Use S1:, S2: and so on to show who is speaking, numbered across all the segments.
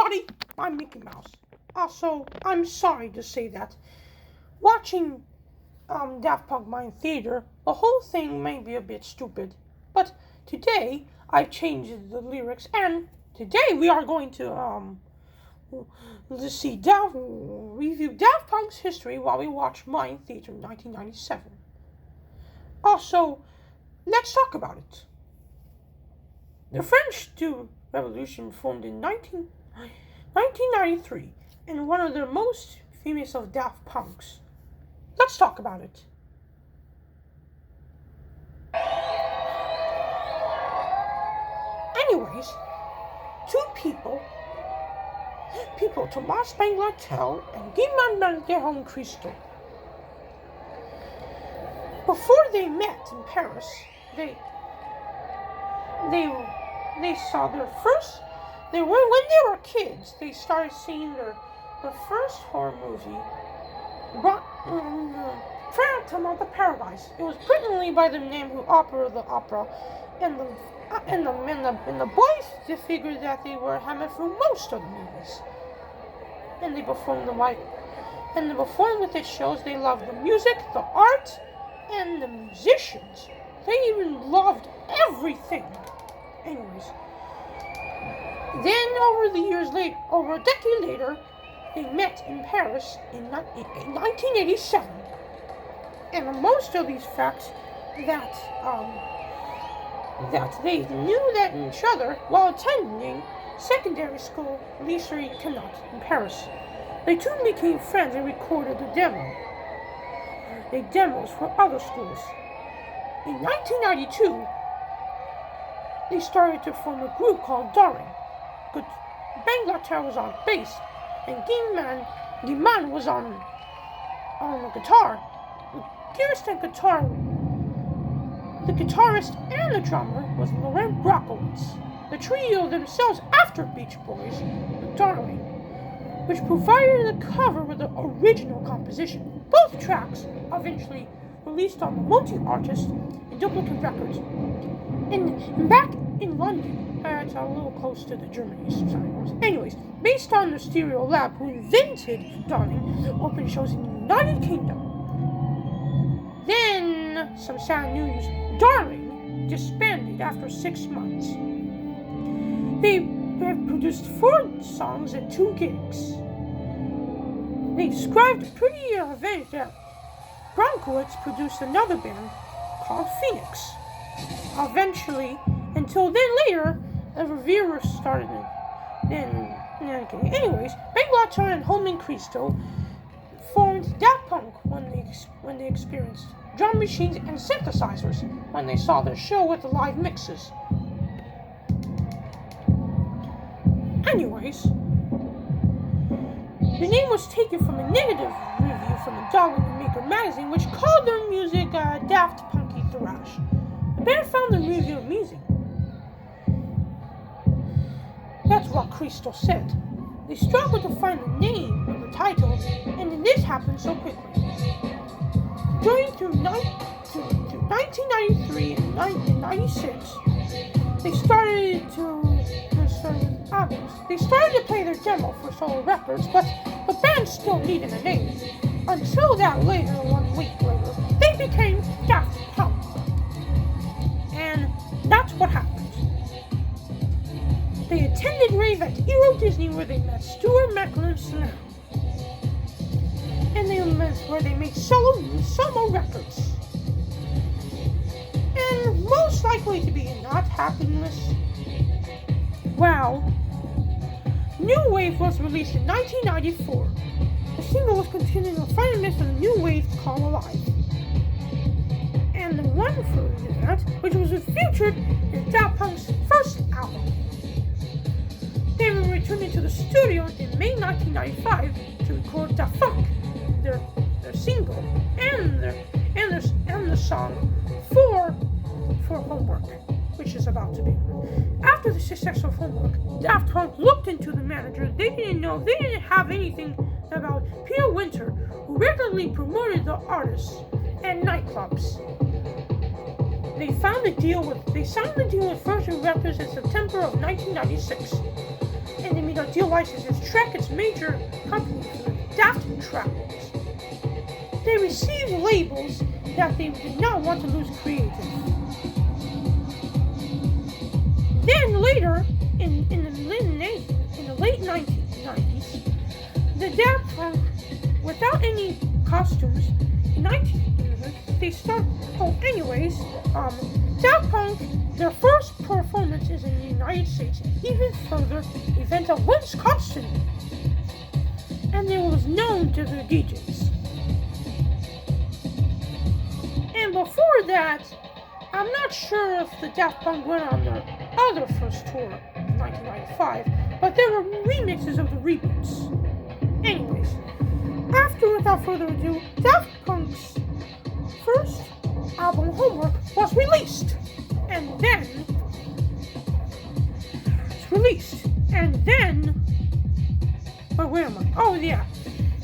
S1: everybody, I'm Mickey Mouse. Also, I'm sorry to say that watching Daft Punk Mayan Theatre, the whole thing may be a bit stupid. But today, I've changed the lyrics, and today we are going to review Daft Punk's history while we watch Mayan Theatre 1997. Also, let's talk about it. The French Revolution formed in 1993 and one of the most famous of Daft Punks. Let's talk about it. Anyways, two people, Tomas Banglatel and Guiman Cristo. Before they met in Paris, they saw their first. When they were kids, they started seeing their first horror movie, Phantom of the Paradise. It was written by the name of the opera, and the boys figured that they were having through most of the movies, and they performed with the shows. They loved the music, the art, and the musicians. They even loved everything. Anyways, then over a decade later, they met in Paris in 1987. And most of these facts that they knew that each other while attending secondary school Lycée Canot in Paris. They soon became friends and recorded the demos for other schools. In 1992, they started to form a group called Darling. Banglater was on bass, and Guiman was on the guitar. The guitarist and the drummer was Laurent Brockovich. The trio themselves after Beach Boys, the Darling, which provided the cover with the original composition. Both tracks eventually released on the multi-artist and duplicate records. And back in London, it's a little close to the Germany side. Anyways, based on the Stereo Lab who invented Darling, opened shows in the United Kingdom. Then, some sad news, Darling disbanded after 6 months. They have produced 4 songs and 2 gigs. They described pretty event that Bronkowitz produced another band called Phoenix. Eventually, until then later, the reviewers started. Anyways, Banglater and Holman Cristo formed Daft Punk when they experienced drum machines and synthesizers when they saw their show with the live mixes. Anyways, the name was taken from a negative review from the Darling Maker magazine, which called their music Daft Punky Thrash. The band found the review amusing. That's what Cristo said. They struggled to find the name of the title, and then this happened so quickly. During through 1993 and 1996, they started to play their demo for solo records, but the band still needed a name. Until that later, 1 week later, they became Daft Punk. And that's what happened. They attended rave at Euro Disney where they met Stuart McLaren, and where they made solo records. And most likely to be not happiness. Wow. New Wave was released in 1994. The single was continuing the final mix of the New Wave called Alive. And the one for that, which was featured in Daft Punk's first album. They were returning to the studio in May 1995 to record Da Funk, their single, and the song for Homework, which is about to be. After the successful Homework, Daft Punk looked into the manager. They didn't have anything about Peter Winter, who regularly promoted the artists and nightclubs. They signed a deal with Virgin Records in September of 1996. and they made a deal licenses Trek, its major company, for the Daft travels. They received labels that they did not want to lose creative. Then later, in the late 1990s, the Daft Punk, without any costumes, they start. Daft Punk, their first performance is in the United States, even further event of Lynn's costume, and they was known to their DJs. And before that, I'm not sure if the Daft Punk went on their other first tour in 1995, but there were remixes of the reboots. Anyways, without further ado, Daft Punk's first album, Homework, was released. And then, where am I? Oh yeah,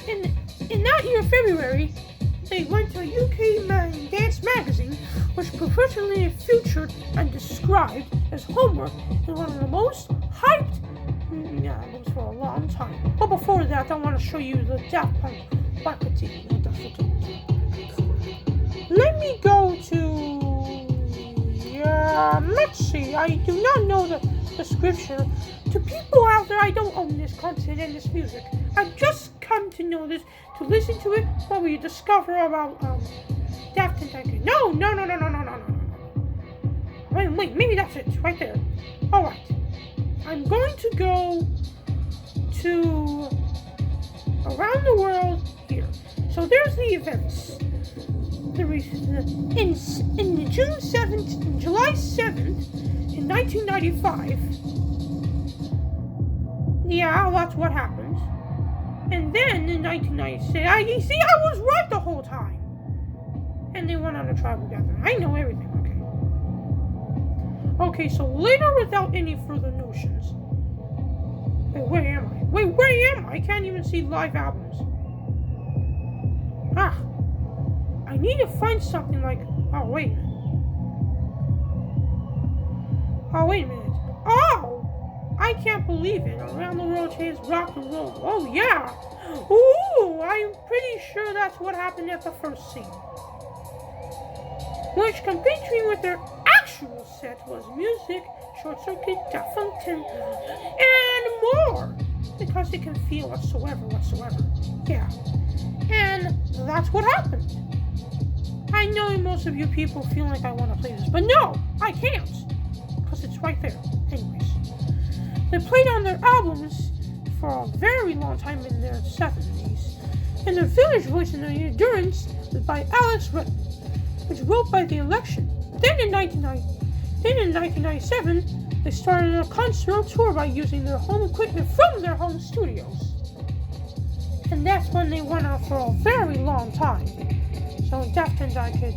S1: in that year, February, they went to UK Dance Magazine, which professionally featured and described as Homework as one of the most hyped albums for a long time. But before that, I want to show you the Daft Punk marketing. Let me go to, let's see, I do not know the description. To people out there, I don't own this content and this music. I've just come to know this, to listen to it, while we discover about Daft Punk. No. Wait, maybe that's it, right there. Alright, I'm going to go to Around the World here. So there's the events. In July 7th, in 1995, yeah, that's what happened. And then in 1996, I was right the whole time. And they went on a travel together. I know everything, okay. Okay, so later, without any further notions. Where am I? I can't even see live albums. I need to find something like, wait a minute. I can't believe it. Around the World Chase Rock and Roll. Oh yeah. Ooh, I'm pretty sure that's what happened at the first scene. Which, competing with their actual set, was Music, Short Circuit, Daft Punk, and more. Because it can feel whatsoever. Yeah. And that's what happened. I know most of you people feel like I want to play this, but no, I can't. Because it's right there. Anyways. They played on their albums for a very long time in their 70s. And their Village Voice and their Endurance was by Alex Redman, which wrote by The Election. Then in 1997, they started a concert tour by using their home equipment from their home studios. And that's when they went on for a very long time. So Daft Punk could.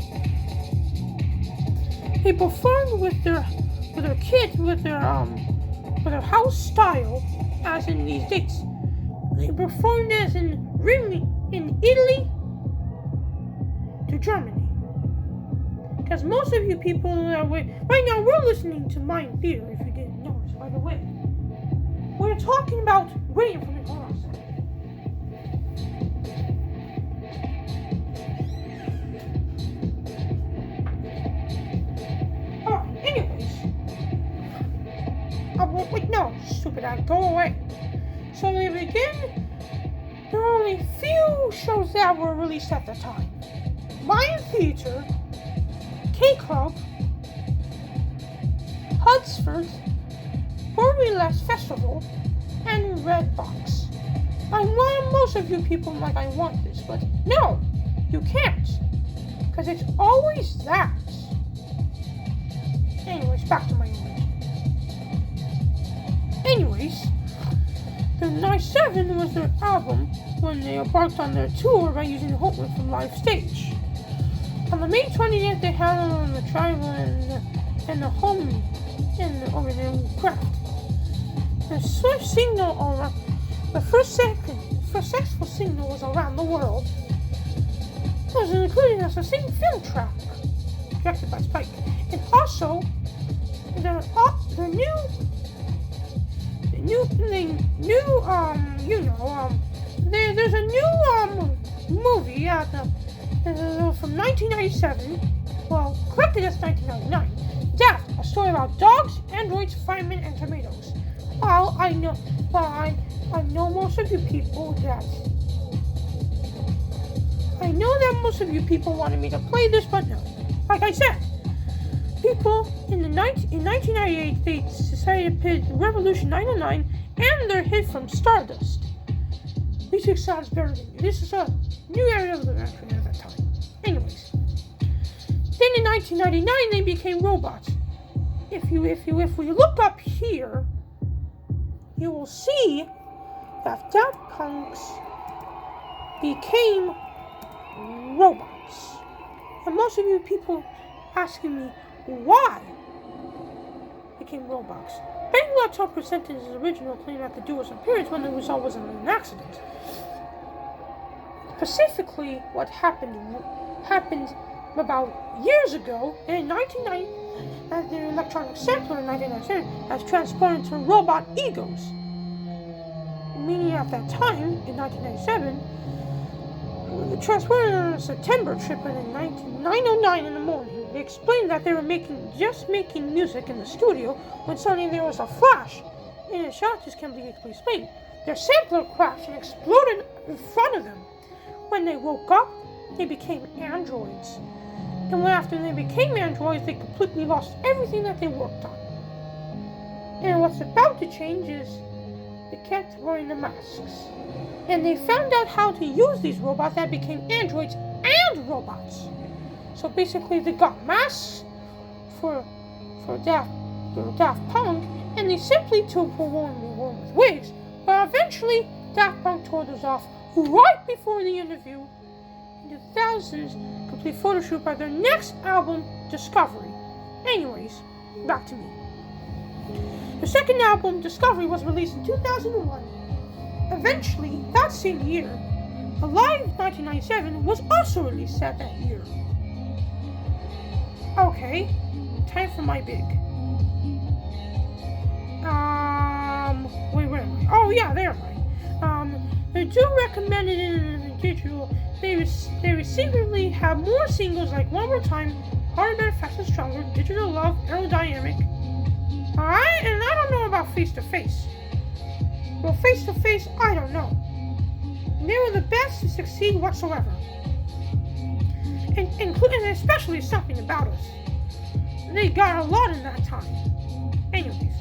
S1: They performed with their house style, as in these dates. They performed as in Italy to Germany. Because most of you people right now, we're listening to Mayan Theatre, if you didn't notice, by the way. We're talking about, wait for me, hold on a second. Wait, no, stupid act, go away. So they begin. There are only few shows that were released at the time. Mayan Theatre, K-Club, Hudsford, Burlesque Festival, and Redbox. I want most of you people like I want this, but no, you can't. Because it's always that. Anyways, back to my image. Anyways, the 97 was their album when they embarked on their tour by using the Homework from live stage. On the May 20th, they had it on the travel and the home over their craft. The first single, the first successful single was Around the World. It was included as a single film track, directed by Spike, and also the new thing new, there's a new, movie out from 1997, well, correctly that's 1999, Daft, a story about dogs, androids, firemen, and tomatoes. I know most of you people most of you people wanted me to play this, but no. Like I said, people in 1998, they decided to pit Revolution 909 and their hit from Stardust. Music sounds better than you. This is a new area of the market at that time. Anyways, then in 1999, they became robots. If we look up here, you will see that Daft Punks became robots. And most of you people asking me why became robots. Ben Laptop presented his original claim at the duo's appearance when the result was an accident. Specifically, what happened about years ago in 1990, as the electronic sampler in 1997 has transformed into robot egos. Meaning at that time, in 1997, transferred on a September trip in 9:09 in the morning. They explained that they were just making music in the studio when suddenly there was a flash. In a shot, this can be explained. Their sampler crashed and exploded in front of them. When they woke up, they became androids. And after they became androids, they completely lost everything that they worked on. And what's about to change is they kept wearing the masks. And they found out how to use these robots that became androids and robots. So basically they got masks for Daft Punk, and they simply took one with wigs. But eventually Daft Punk tore those off right before the interview in the thousands complete photo shoot by their next album, Discovery. Anyways, back to me. The second album, Discovery, was released in 2001. Eventually, that same year, Alive 1997 was also released that year. Okay, time for my big. Where am I? Oh yeah, there am I. They do recommend it in digital. They secretly have more singles like One More Time, Harder, Better, Faster, Stronger, Digital Love, Aerodynamic. Alright, and I don't know about Face to Face. Well, Face to Face, I don't know. They were the best to succeed whatsoever. Including especially Something About Us. They got a lot in that time. Anyways,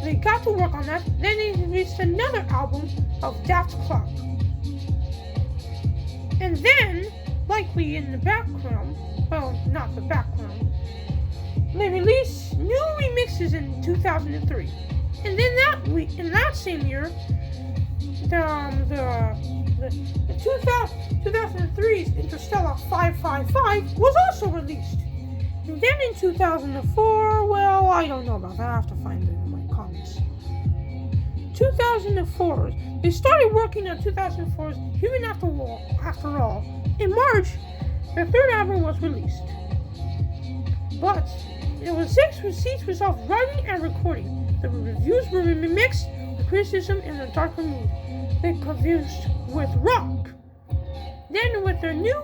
S1: they got to work on that. Then they released another album of Daft Club. And then, likely in the background, well, not the background, they released new remixes in 2003. And then in that same year, the 2003's Interstellar 555 was also released. And then in 2004, well, I don't know about that. I have to find it in my comments. 2004, they started working on 2004's Human After All. In March, their third album was released. But it was 6 receipts of writing and recording. The reviews were mixed with criticism in a darker mood. They confused with rock. Then with their new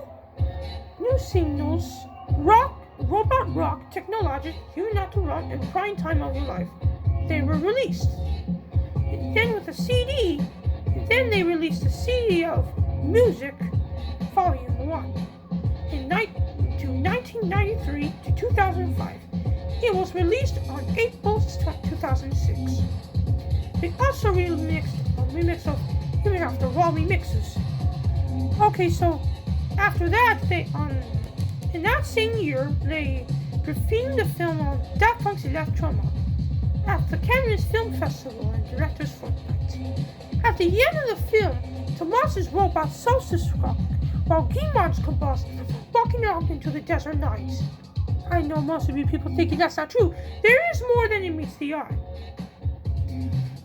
S1: singles, Robot Rock, Technologic, Human Not to Rock, and Prime Time of Your Life, they were released. And then with a CD, they released a CD of Music, Volume 1, in 1993 to 2005. It was released on April 2006. They also remix of Human After All remixes. Okay, so after that, in that same year, they filmed the film on Daft Punk's Electroma at the Cannes Film Festival and Directors Fortnight. At the end of the film, Tomas's robot self-destruct while Guimard's combust, walking out into the desert night. I know most of you people thinking that's not true. There is more than it meets the eye.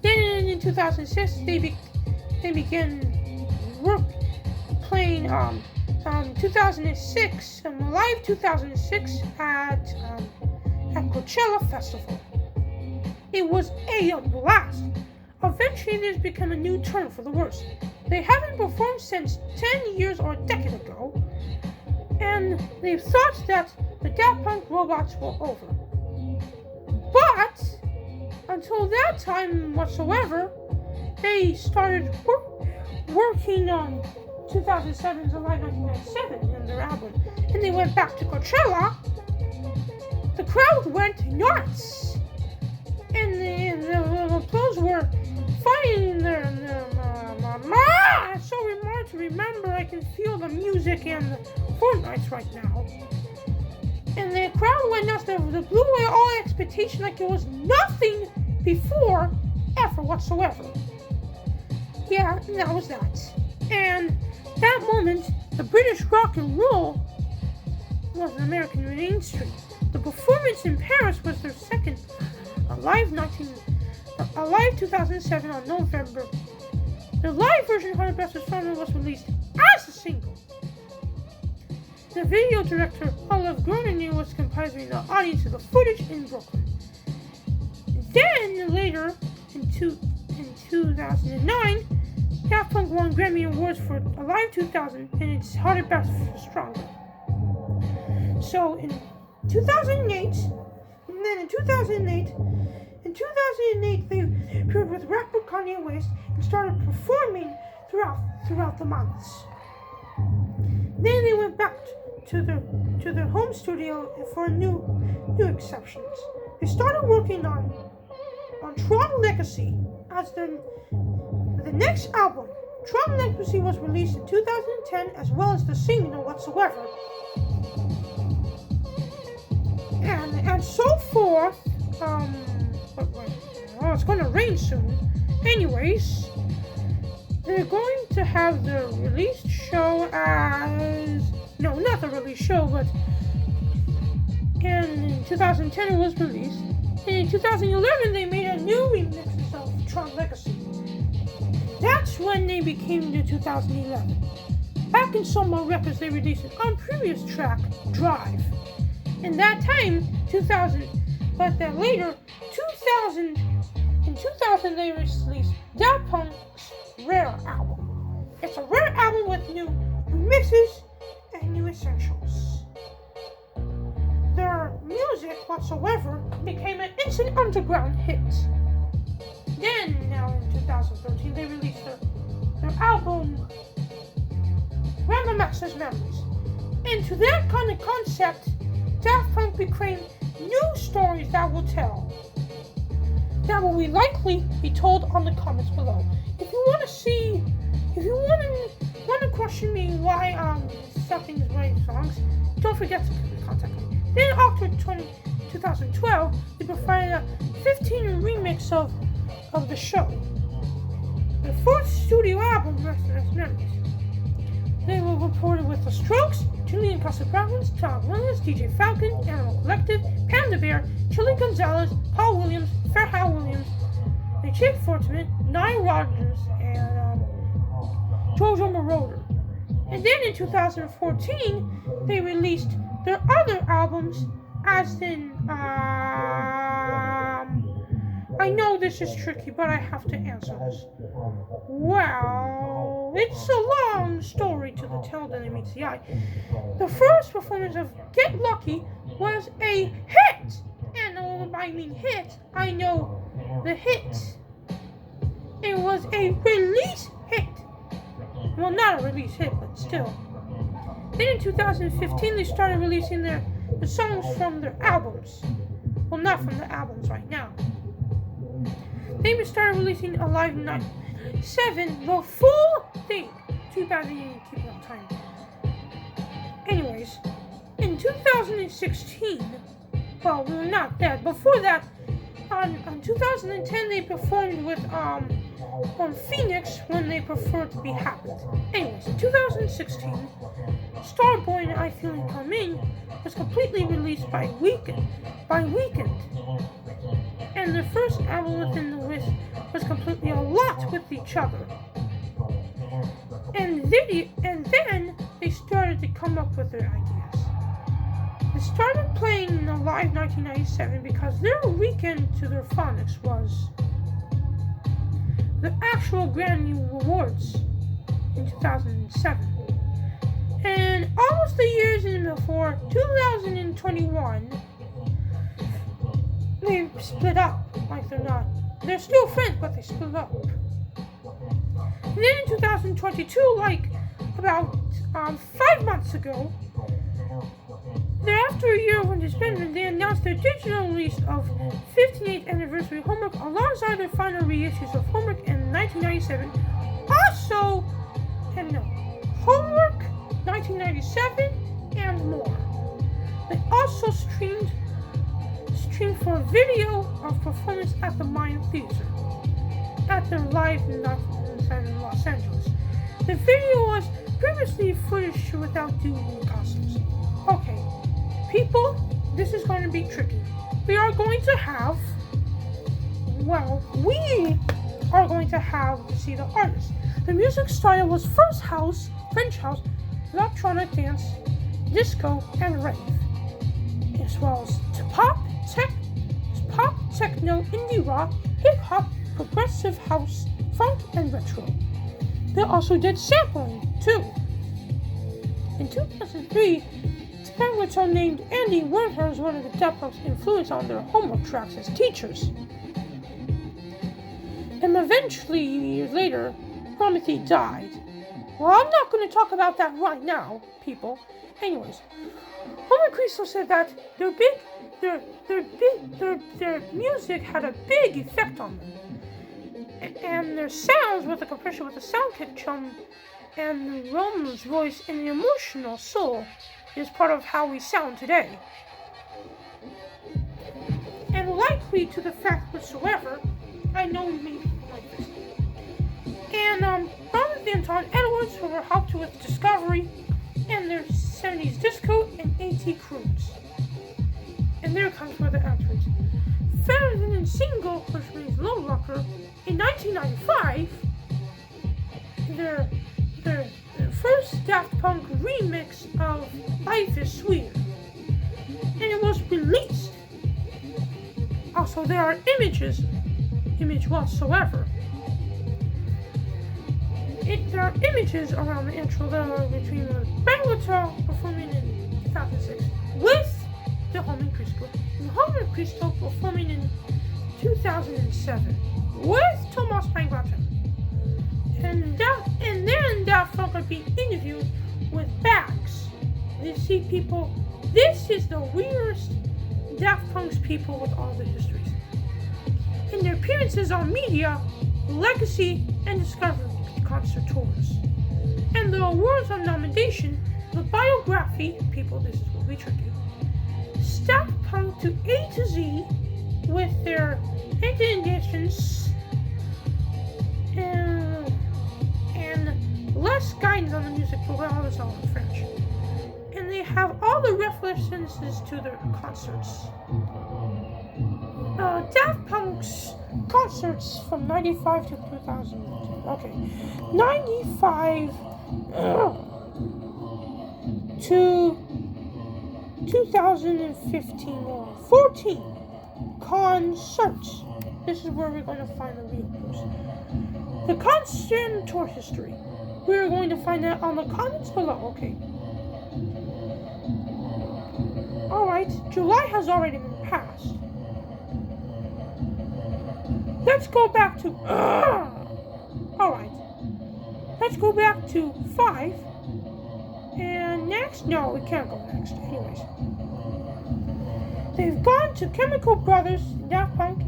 S1: Then in 2006, they began playing 2006 Live 2006 at Coachella Festival. It was a blast. Eventually, eventually there's become a new turn for the worse. They haven't performed since 10 years or a decade ago, and they thought that the Daft Punk robots were over. But until that time whatsoever, they started working on 2007's Alive 1997 in their album, and they went back to Coachella. The crowd went nuts, and the applause were fighting their it's so hard to remember. I can feel the music and the Fortnites right now. And the crowd went nuts. They blew away all expectation like it was nothing before ever whatsoever. Yeah, and that was that. And that moment, the British rock and roll was an American mainstream. The performance in Paris was their second Alive 2007 on November. The live version of Hard Best was released as a single. The video director, Olive Groening, was compiling the audience of the footage in Brooklyn. Then, later, in 2009, Daft Punk won Grammy Awards for Alive 2000 and its Harder, Best, Stronger. So, in 2008, and then in 2008, they appeared with rapper Kanye West and started performing throughout the months. Then they went back to their home studio for new exceptions. They started working on Tron Legacy as the next album. Tron Legacy was released in 2010 as well as the single Whatsoever. And so forth. It's going to rain soon. Anyways, they're going to have the release show no, not the release show, but in 2010 it was released. And in 2011 they made a new remix of Tron Legacy. That's when they became the 2011. Back in Soma Records they released an unprevious track, Drive. In that time, 2000, but then later, in 2000 they released Daft Punk's Rare album. It's a rare album with new remixes and new essentials. Their music whatsoever became an instant underground hit. Then, now in 2013, they released their album Random Access Memories. And to that kind of concept, Daft Punk became new stories that will tell. That will be likely be told on the comments below. If you want to question me why something is writing songs, don't forget to contact me. Then in October 2012, they provided a 15 remix of the show. The fourth studio album, Restless Memories. They were reported with The Strokes, Julian Casablancas, Tom Williams, DJ Falcon, Animal Collective, Panda Bear, Chili Gonzalez, Paul Williams, Pharrell Williams, Chick Fortman, Nile Rodgers, and Jojo Moroder. And then in 2014, they released their other albums, as in, I know this is tricky, but I have to answer this. Well, it's a long story to the tale that it meets the eye. The first performance of Get Lucky was a hit! And when I mean hit, I know the hit. It was a release hit. Well, not a release hit, but still. Then in 2015, they started releasing the songs from their albums. Well, not from the albums right now. They started releasing Alive 97, the full thing. Too bad they didn't keep it on time. Anyways, in 2016, well, we were not dead. Before that, on 2010, they performed with on Phoenix when they preferred to be happy. Anyways, in 2016, Starboy and I Feel It Coming was completely released by Weekend. And the first album within the list was completely a lot with each other. And then they started to come up with their ideas. They started playing the Live 1997 because their weekend to their phonics was the actual Grammy Awards in 2007. And almost the years before 2021, they split up. Like they're still friends, but they split up. And then in 2022, like about 5 months ago, after a year of disbandment, they announced their digital release of 15th anniversary Homework alongside their final reissues of Homework in 1997. Also, Homework 1997 and more. They also streamed for a video of performance at the Mayan Theatre at their live in Los Angeles. The video was previously footage without doing costumes. Okay, people, this is going to be tricky. We are going to have to see the artist. The music style was French house, electronic dance, disco, and rave, as well as pop, techno, indie rock, hip hop, progressive house, funk, and retro. They also did sampling too. In 2003, Spangler named Andy Werner as one of the Daft Punk's influence on their Homework tracks as teachers. And eventually, years later, Promethy died. Well, I'm not going to talk about that right now, people. Anyways, Homer Cristo said that their music had a big effect on them, and their sounds, with the compression with the sound kit chum, and Roman's voice and the emotional soul, is part of how we sound today. And likely to the fact whatsoever, I know you may be like this. And Robert Van Ton Edwards, who were helped with Discovery and their 70s disco and AT Cruise. And there comes where the entrance. Found in single, which means Low Rocker, in 1995, their first Daft Punk remix of Life is Sweeter. And it was released. Also, there are image whatsoever. There are images around the intro that are between the Bangladesh performing in 2006 with the Homer Cristo, and Homer Cristo performing in 2007 with Thomas Bangladesh. And then Daft Punk are being interviewed with Bags. You see, people, this is the weirdest Daft Punk's people with all the histories. In their appearances on media, Legacy, and Discovery concert tours. And the awards on nomination, the biography, people, this is what we tricky, Daft Punk to A to Z with their editions and less guidance on the music, but all is all in French. And they have all the references to their concerts. Daft Punk's concerts from 95 to 2000. Okay, 95 to 2015 or 14 concerts. This is where we're going to find the real news. The concert tour history. We're going to find that on the comments below. Okay. Alright, July has already been passed. Let's go back to... Alright. Let's go back to 5. And next... No, we can't go next. Anyways. They've gone to Chemical Brothers, Daft Punk,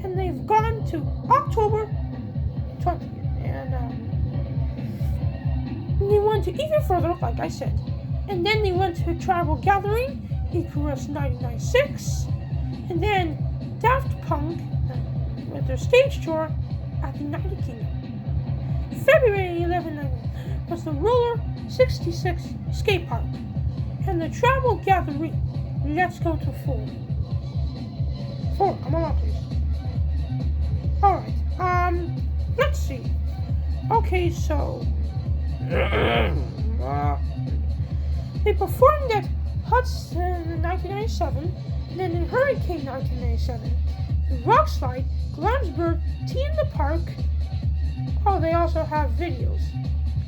S1: and they've gone to October 20th. And they went to even further, like I said. And then they went to Tribal Gathering, Icarus 99.6, and then Daft Punk with their stage tour at the United Kingdom. February 11 was the Roller 66 skate park, and the Tribal Gathering. Let's go to 4. 4, come on, please. Alright, let's see. Okay, so they performed at Hudson in 1997, and then in Hurricane 1997, in Rockslide, Glamsburg, T in the Park, Oh, they also have videos.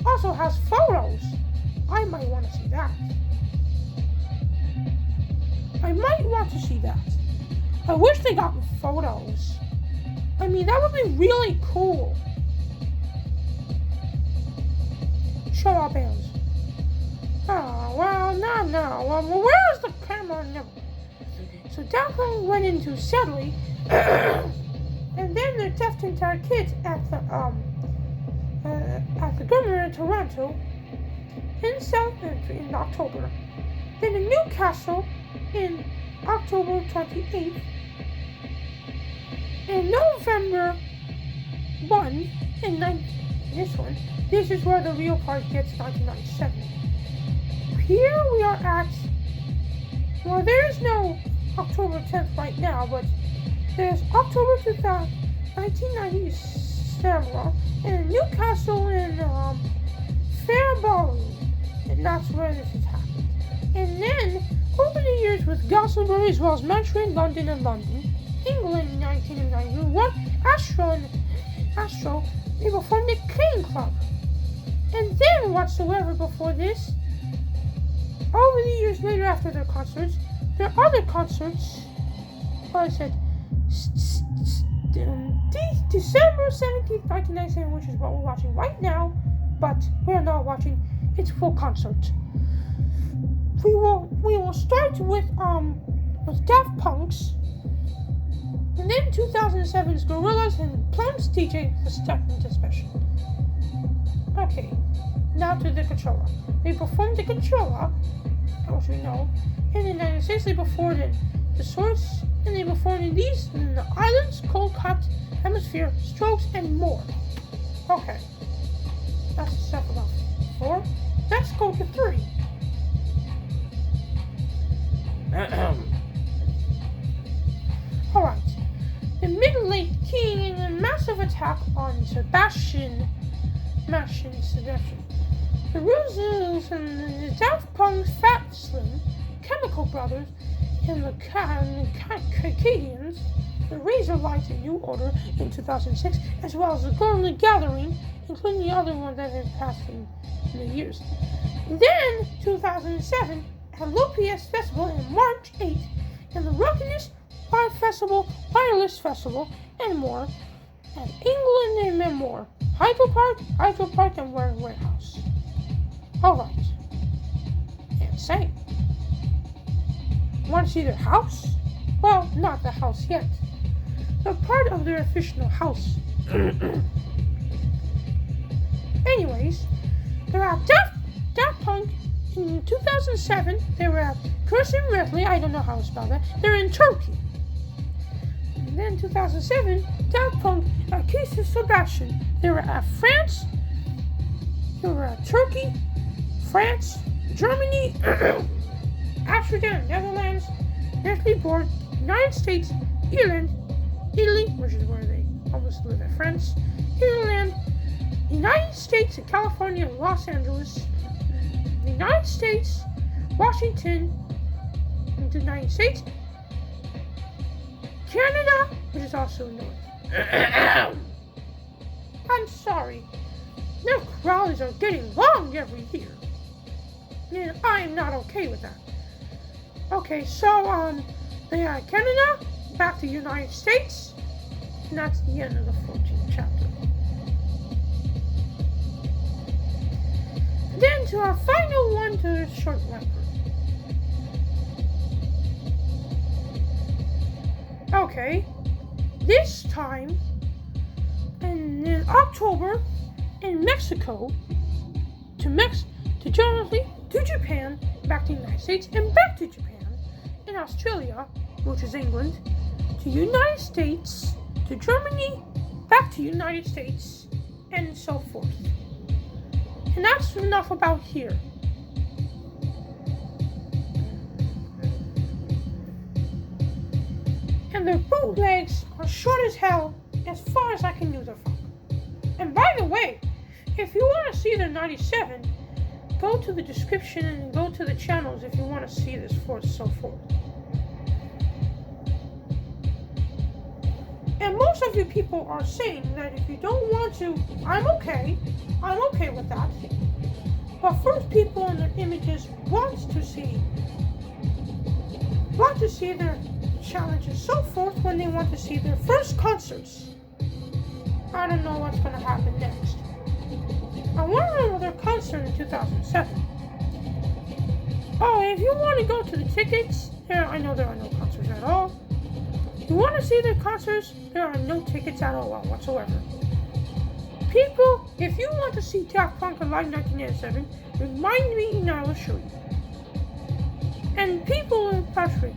S1: Also has photos. I might want to see that. I might want to see that. I wish they got photos. I mean, that would be really cool. Show our bands. Oh, well, not now. Well, where is the camera now? So Daft went into Sadly, and then the Daft entire kids at the Governor in Toronto in October. Then in Newcastle in October 28th. And November 1 this is where the real part gets 1997. Here we are at, well, there is no October 10th right now, but there's October 1997 in Newcastle and Fairbairn, and that's where this has happened. And then, over the years with Glastonbury as well as Montreal, London, and London, England in 1991, Astro, they performed the Cane Club. And then whatsoever before this, over the years later after their concerts, their other concerts, December 17th, 1997, which is what we're watching right now, but we're not watching its full concert. We will start with Daft Punk's, and then 2007's Gorillaz and Plum's DJ the second special. Okay, now to the Coachella. They performed the Coachella, as you know, in the United States. They performed in the Source, and they performed in the Islands, Cold Cut, Hemisphere, Strokes, and more. Okay, that's the stuff about 4. Let's go to 3. Alright. The Middle-Late King and a massive attack on Sebastian. The Roosevelt and the Daft Punk's Fat Slim, Chemical Brothers, and the Cacadians, the Razor Lights in New Order in 2006, as well as the Golden Gathering, including the other one that had passed in the years. Then, 2007, at Lopias Festival in March 8th, and the Rockiness Wireless Festival, and more, and England and more. Hydro Park, and Warehouse. Alright. And same. Want to see their house? Well, not the house yet. But part of their official house. Anyways, they're at Daft Punk in 2007. They were at Kirsten Redley, I don't know how to spell that. They're in Turkey. And then 2007, Daft Punk at Keith Sebastian. They were at France. They were at Turkey, France, Germany, Amsterdam, Netherlands, Italy, born, United States, Ireland, Italy, which is where they almost live at France, Ireland, United States, and California, and Los Angeles, the United States, Washington, and the United States, Canada, which is also north. I'm sorry. Their crowds are getting long every year. And I'm not okay with that. Okay, so, they are Canada, back to the United States, and that's the end of the 14th chapter. Then to our final one, to the short record. Okay, this time, in October, in Mexico, to Germany, to Japan, back to the United States, and back to Japan, in Australia, which is England, to United States, to Germany, back to United States, and so forth. And that's enough about here. And their bootlegs are short as hell, as far as I can do their funk. And by the way, if you want to see their 97, go to the description and go to the channels if you want to see this so forth. And most of you people are saying that if you don't want to, I'm okay with that. But first, people in their images want to see their challenges, so forth, when they want to see their first concerts. I don't know what's going to happen next. I want to know their concert in 2007. Oh, if you want to go to the tickets, I know there are no concerts at all. If you want to see their concerts, there are no tickets at all whatsoever. People, if you want to see Daft Punk live 1987, remind me and I will show you. And people in Patrick,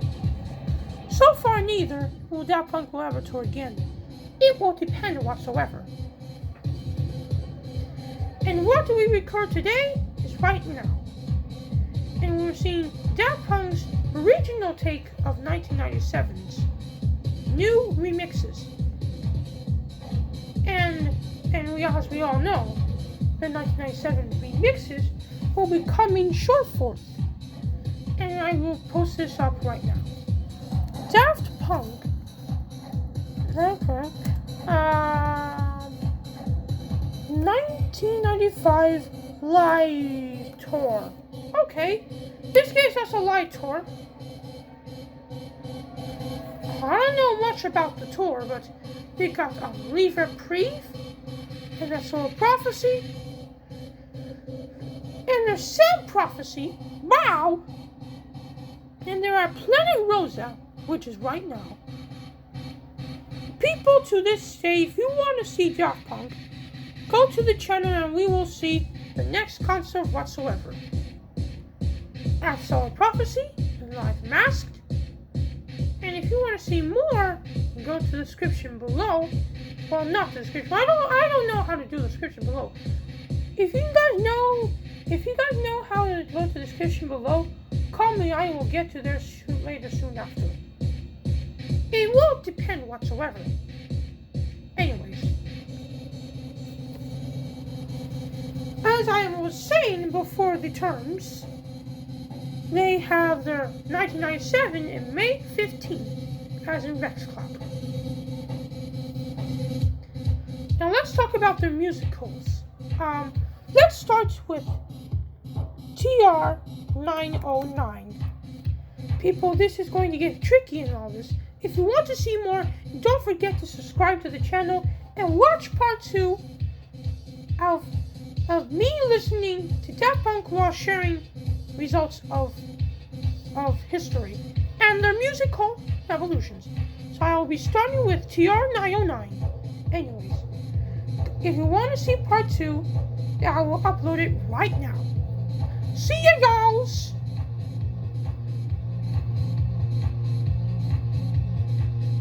S1: so far neither will Daft Punk will ever tour again. It will depend whatsoever. And what we record today is right now. And we're seeing Daft Punk's original take of 1997's new remixes. And as we all know, the 1997 remixes will be coming short forth. And I will post this up right now. Daft Punk 1995 live tour. Okay, this gives us a live tour. I don't know much about the tour, but they got a Leave Reprieve, and that's a Prophecy, and there's Sam Prophecy, wow! And there are Planet Rosa, which is right now. People to this day, if you want to see Daft Punk, go to the channel and we will see the next concert whatsoever. At Solar Prophecy, Live Masked. And if you want to see more, go to the description below. Well, not the description. I don't know how to do the description below. If you guys know how to go to the description below, call me. I will get to there soon after. It won't depend whatsoever. Anyways, as I was saying before the terms, they have their 1997 in May 15th, as in Rex Club. Now let's talk about their musicals. Let's start with TR 909. People, this is going to get tricky in all this. If you want to see more, don't forget to subscribe to the channel and watch part 2 of me listening to Daft Punk while sharing results of history and their musical evolutions. So I will be starting with TR 909. Anyways, if you want to see part 2, I will upload it right now. See ya, guys!